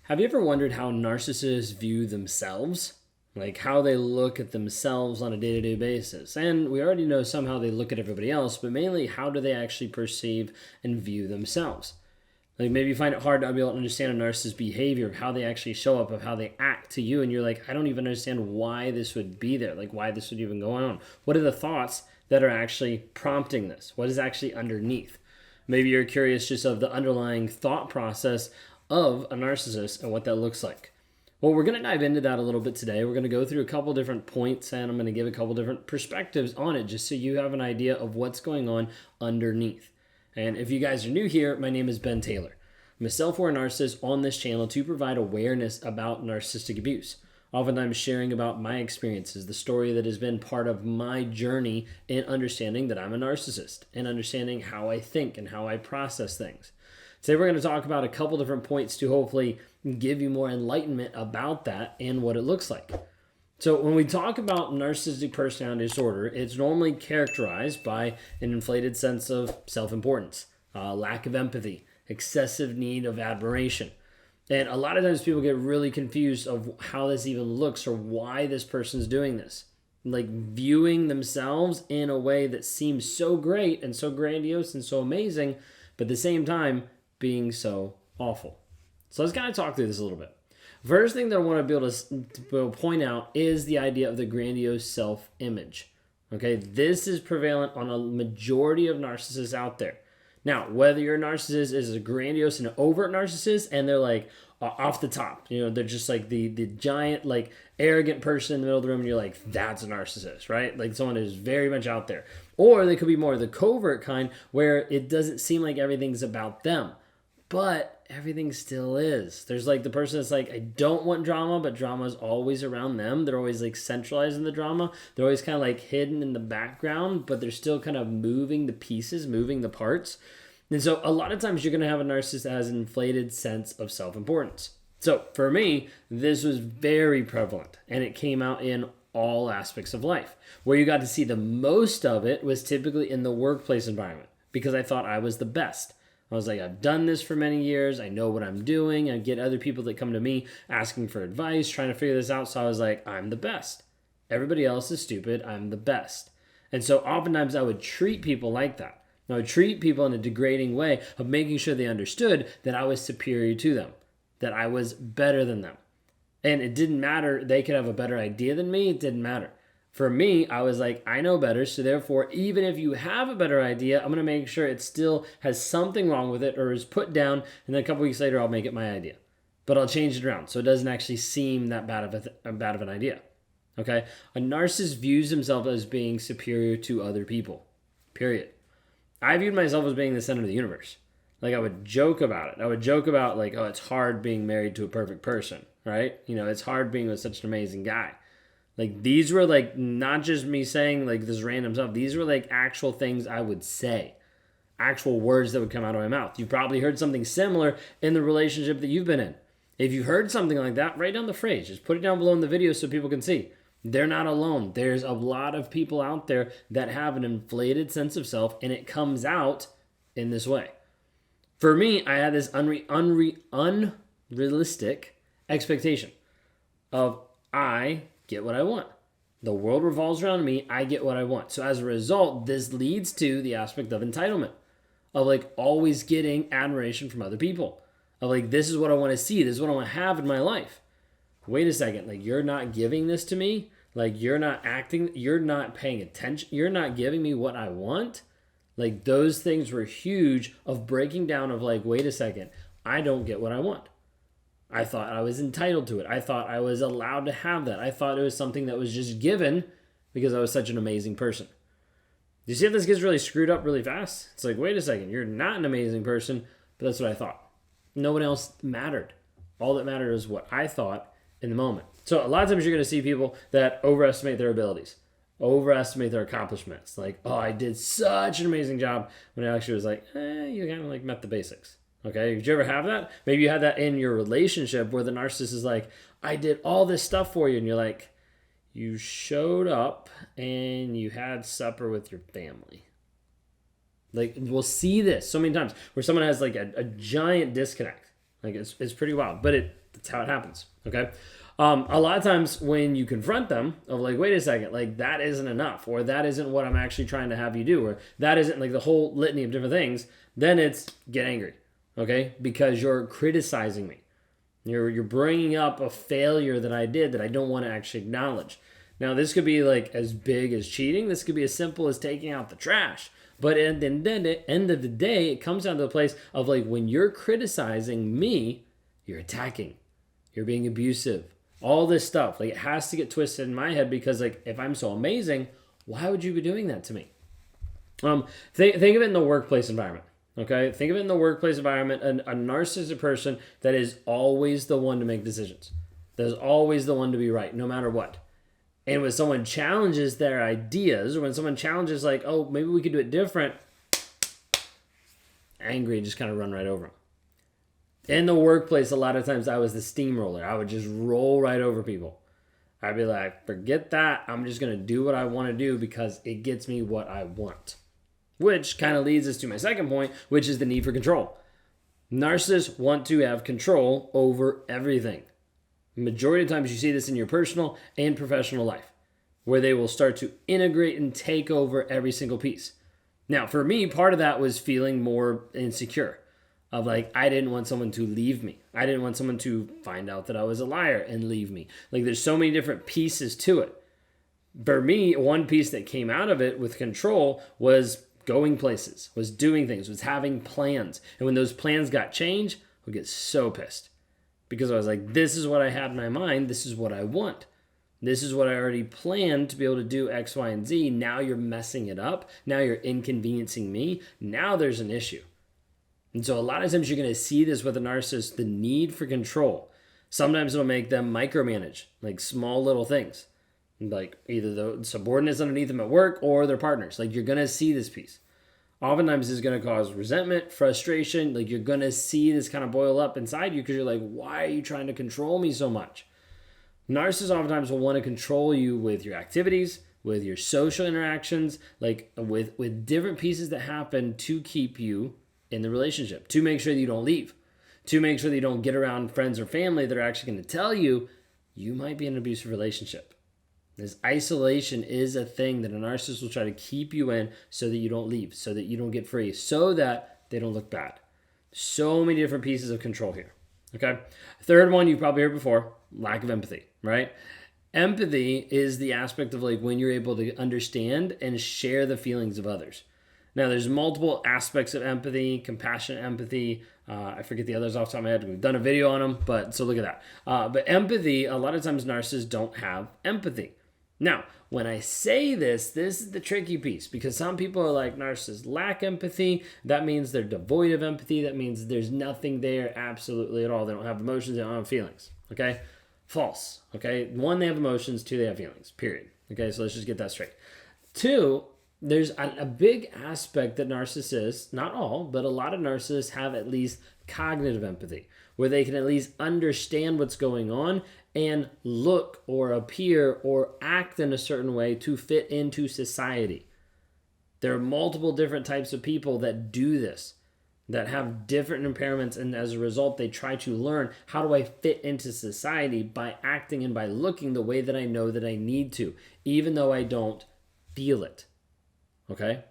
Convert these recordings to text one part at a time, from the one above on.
Have you ever wondered how narcissists view themselves? Like how they look at themselves on a day to day basis? And we already know somehow they look at everybody else, but mainly how do they actually perceive and view themselves? Like maybe you find it hard to be able to understand a narcissist's behavior, of how they actually show up, of how they act to you. And you're like, I don't even understand why this would be there, like why this would even go on. What are the thoughts that are actually prompting this? What is actually underneath? Maybe you're curious just of the underlying thought process of a narcissist and what that looks like. Well, we're going to dive into that a little bit today. We're going to go through a couple different points and I'm going to give a couple different perspectives on it just so you have an idea of what's going on underneath. And if you guys are new here, my name is Ben Taylor. I'm a self-aware narcissist on this channel to provide awareness about narcissistic abuse. Oftentimes sharing about my experiences, the story that has been part of my journey in understanding that I'm a narcissist and understanding how I think and how I process things. Today we're going to talk about a couple different points to hopefully give you more enlightenment about that and what it looks like. So when we talk about narcissistic personality disorder, it's normally characterized by an inflated sense of self-importance, lack of empathy, excessive need of admiration. And a lot of times people get really confused of how this even looks or why this person's doing this. Like viewing themselves in a way that seems so great and so grandiose and so amazing, but at the same time being so awful. So let's kind of talk through this a little bit. First thing that I want to be able to point out is the idea of the grandiose self-image. Okay, this is prevalent on a majority of narcissists out there. Now, whether your narcissist is a grandiose and overt narcissist and they're like off the top, they're just like the giant, like arrogant person in the middle of the room and you're like, that's a narcissist, right? Like someone who's very much out there. Or they could be more the covert kind where it doesn't seem like everything's about them, but everything still is. There's like the person that's like, I don't want drama, but drama is always around them. They're always like centralizing the drama. They're always kind of like hidden in the background, but they're still kind of moving the pieces, moving the parts. And so a lot of times you're going to have a narcissist that has an inflated sense of self-importance. So for me, this was very prevalent and it came out in all aspects of life. Where you got to see the most of it was typically in the workplace environment because I thought I was the best. I was like, I've done this for many years. I know what I'm doing. I get other people that come to me asking for advice, trying to figure this out. So I was like, I'm the best. Everybody else is stupid. I'm the best. And so oftentimes I would treat people like that. I would treat people in a degrading way of making sure they understood that I was superior to them, that I was better than them. And it didn't matter. They could have a better idea than me. It didn't matter. For me, I was like, I know better. So therefore, even if you have a better idea, I'm going to make sure it still has something wrong with it or is put down. And then a couple weeks later, I'll make it my idea. But I'll change it around so it doesn't actually seem that bad of an idea. Okay? A narcissist views himself as being superior to other people. Period. I viewed myself as being the center of the universe. Like I would joke about it. I would joke about like, oh, it's hard being married to a perfect person, right? It's hard being with such an amazing guy. Like these were like not just me saying like this random stuff. These were like actual things I would say, actual words that would come out of my mouth. You probably heard something similar in the relationship that you've been in. If you heard something like that, write down the phrase. Just put it down below in the video so people can see. They're not alone. There's a lot of people out there that have an inflated sense of self and it comes out in this way. For me, I had this unrealistic expectation of I get what I want. The world revolves around me. I get what I want. So as a result, this leads to the aspect of entitlement, of like always getting admiration from other people, of like, this is what I want to see. This is what I want to have in my life. Wait a second. Like, you're not giving this to me. Like, you're not acting. You're not paying attention. You're not giving me what I want. Like, those things were huge of breaking down of like, wait a second. I don't get what I want. I thought I was entitled to it. I thought I was allowed to have that. I thought it was something that was just given because I was such an amazing person. You see how this gets really screwed up really fast? It's like, wait a second, you're not an amazing person, but that's what I thought. No one else mattered. All that mattered was what I thought in the moment. So a lot of times you're going to see people that overestimate their abilities, overestimate their accomplishments. Like, oh, I did such an amazing job, when it actually was like, you kind of like met the basics. Okay, did you ever have that? Maybe you had that in your relationship where the narcissist is like, I did all this stuff for you. And you're like, you showed up and you had supper with your family. Like, we'll see this so many times where someone has like a giant disconnect. Like, it's pretty wild. But it That's how it happens, okay? A lot of times when you confront them of like, wait a second, like that isn't enough, or that isn't what I'm actually trying to have you do, or that isn't like the whole litany of different things, then it's get angry, okay? Because you're criticizing me. You're bringing up a failure that I did that I don't want to actually acknowledge. Now, this could be like as big as cheating. This could be as simple as taking out the trash. But at the end of the day, it comes down to a place of like when you're criticizing me, you're attacking. You're being abusive. All this stuff. Like it has to get twisted in my head because like if I'm so amazing, why would you be doing that to me? Think of it in the workplace environment. Okay? Think of it in the workplace environment. A narcissistic person that is always the one to make decisions. That is always the one to be right, no matter what. And when someone challenges their ideas, or when someone challenges like, oh, maybe we could do it different, angry, just kind of run right over them. In the workplace, a lot of times I was the steamroller. I would just roll right over people. I'd be like, forget that. I'm just going to do what I want to do because it gets me what I want. Which kind of leads us to my second point, which is the need for control. Narcissists want to have control over everything. Majority of times you see this in your personal and professional life, where they will start to integrate and take over every single piece. Now, for me, part of that was feeling more insecure of like, I didn't want someone to leave me. I didn't want someone to find out that I was a liar and leave me. Like there's so many different pieces to it. For me, one piece that came out of it with control was going places, was doing things, was having plans. And when those plans got changed, I would get so pissed. Because I was like, this is what I had in my mind. This is what I want. This is what I already planned to be able to do X, Y, and Z. Now you're messing it up. Now you're inconveniencing me. Now there's an issue. And so a lot of times you're going to see this with a narcissist, the need for control. Sometimes it'll make them micromanage, like small little things. Like either the subordinates underneath them at work or their partners. Like you're going to see this piece. Oftentimes it's going to cause resentment, frustration. Like you're going to see this kind of boil up inside you because you're like, why are you trying to control me so much? Narcissists oftentimes will want to control you with your activities, with your social interactions, like with different pieces that happen to keep you in the relationship, to make sure that you don't leave, to make sure that you don't get around friends or family that are actually going to tell you, you might be in an abusive relationship. This isolation is a thing that a narcissist will try to keep you in so that you don't leave, so that you don't get free, so that they don't look bad. So many different pieces of control here. Okay. Third one you've probably heard before, lack of empathy, right? Empathy is the aspect of like when you're able to understand and share the feelings of others. Now, there's multiple aspects of empathy, compassionate empathy. I forget the others off the top of my head. We've done a video on them, but so look at that. But empathy, a lot of times narcissists don't have empathy. Now, when I say this is the tricky piece because some people are like narcissists lack empathy. That means they're devoid of empathy. That means there's nothing there absolutely at all. They don't have emotions. They don't have feelings. Okay? False. Okay? One, they have emotions. Two, they have feelings. Period. Okay? So let's just get that straight. Two, there's a big aspect that narcissists, not all, but a lot of narcissists have at least cognitive empathy, where they can at least understand what's going on and look or appear or act in a certain way to fit into society. There are multiple different types of people that do this, that have different impairments, and as a result, they try to learn how do I fit into society by acting and by looking the way that I know that I need to, even though I don't feel it. Okay?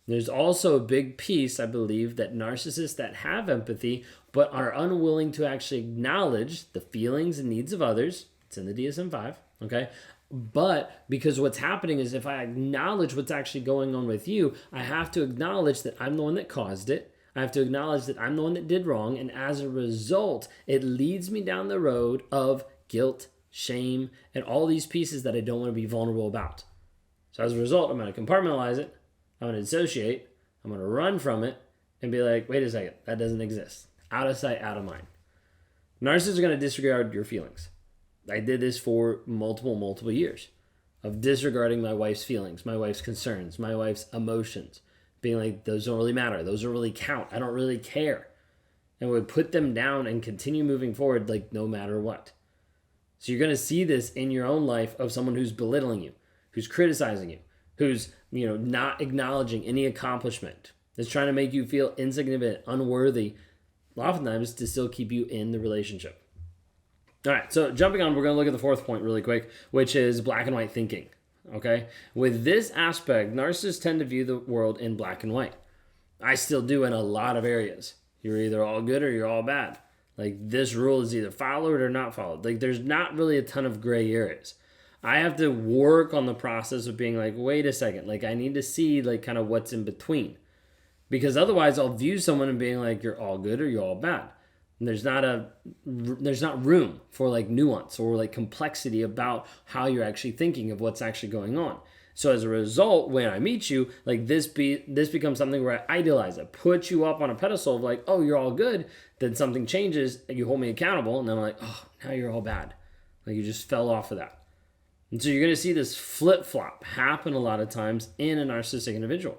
There's also a big piece, I believe, that narcissists that have empathy but are unwilling to actually acknowledge the feelings and needs of others. It's in the DSM-5, okay? But because what's happening is if I acknowledge what's actually going on with you, I have to acknowledge that I'm the one that caused it. I have to acknowledge that I'm the one that did wrong. And as a result, it leads me down the road of guilt, shame, and all these pieces that I don't want to be vulnerable about. So as a result, I'm going to compartmentalize it. I'm going to dissociate. I'm going to run from it and be like, wait a second, that doesn't exist. Out of sight, out of mind. Narcissists are going to disregard your feelings. I did this for multiple years of disregarding my wife's feelings, my wife's concerns, my wife's emotions, being like, those don't really matter. Those don't really count. I don't really care. And would put them down and continue moving forward like no matter what. So you're going to see this in your own life of someone who's belittling you, who's criticizing you, who's not acknowledging any accomplishment, is trying to make you feel insignificant, unworthy, oftentimes to still keep you in the relationship. All right, so jumping on, we're going to look at the fourth point really quick, which is black and white thinking. Okay? With this aspect, narcissists tend to view the world in black and white. I still do in a lot of areas. You're either all good or you're all bad. Like, this rule is either followed or not followed. Like, there's not really a ton of gray areas. I have to work on the process of being like, wait a second. Like, I need to see, like, kind of what's in between. Because otherwise, I'll view someone and being like, you're all good or you're all bad. And there's not room for like nuance or like complexity about how you're actually thinking of what's actually going on. So as a result, when I meet you, like this becomes something where I idealize. I put you up on a pedestal of like, oh, you're all good. Then something changes and you hold me accountable, and then I'm like, oh, now you're all bad. Like you just fell off of that. And so you're gonna see this flip-flop happen a lot of times in a narcissistic individual.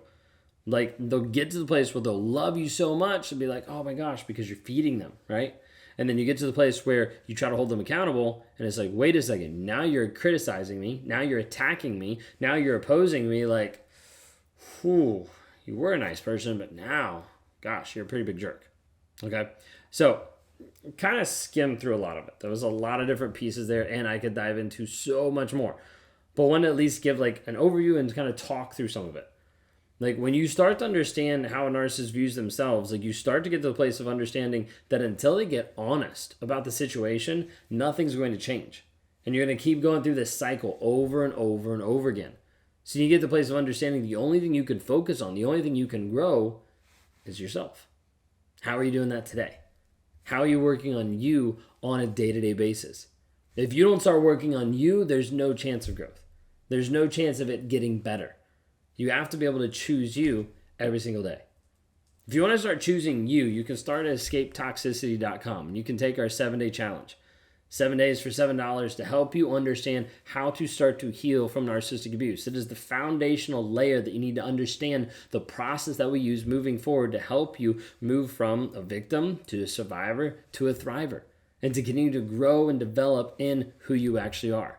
Like they'll get to the place where they'll love you so much and be like, oh my gosh, because you're feeding them, right? And then you get to the place where you try to hold them accountable and it's like, wait a second, now you're criticizing me, now you're attacking me, now you're opposing me. Like, whew, you were a nice person, but now, gosh, you're a pretty big jerk. Okay, so kind of skimmed through a lot of it. There was a lot of different pieces there and I could dive into so much more, but want to at least give like an overview and kind of talk through some of it. Like when you start to understand how a narcissist views themselves, like you start to get to the place of understanding that until they get honest about the situation, nothing's going to change. And you're going to keep going through this cycle over and over and over again. So you get to the place of understanding the only thing you can focus on, the only thing you can grow is yourself. How are you doing that today? How are you working on you on a day-to-day basis? If you don't start working on you, there's no chance of growth. There's no chance of it getting better. You have to be able to choose you every single day. If you want to start choosing you, you can start at escapetoxicity.com and you can take our 7-day challenge. 7 days for $7 to help you understand how to start to heal from narcissistic abuse. It is the foundational layer that you need to understand the process that we use moving forward to help you move from a victim to a survivor to a thriver and to continue to grow and develop in who you actually are.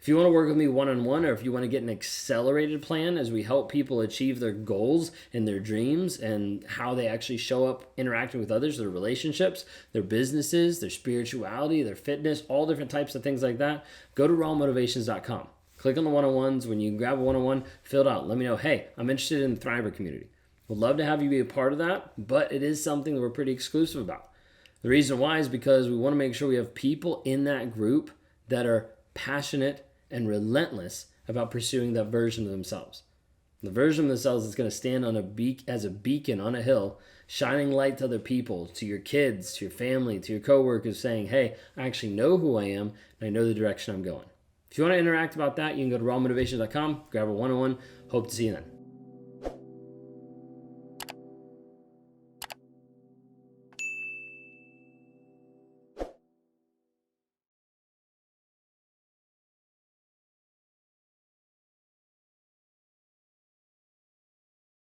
If you want to work with me one-on-one or if you want to get an accelerated plan as we help people achieve their goals and their dreams and how they actually show up interacting with others, their relationships, their businesses, their spirituality, their fitness, all different types of things like that, go to rawmotivations.com. Click on the one-on-ones. When you grab a one-on-one, fill it out. Let me know, hey, I'm interested in the Thriver community. We'd love to have you be a part of that, but it is something that we're pretty exclusive about. The reason why is because we want to make sure we have people in that group that are passionate and relentless about pursuing that version of themselves. The version of themselves is going to stand on as a beacon on a hill, shining light to other people, to your kids, to your family, to your coworkers, saying, hey, I actually know who I am, and I know the direction I'm going. If you want to interact about that, you can go to rawmotivation.com, grab a one-on-one. Hope to see you then.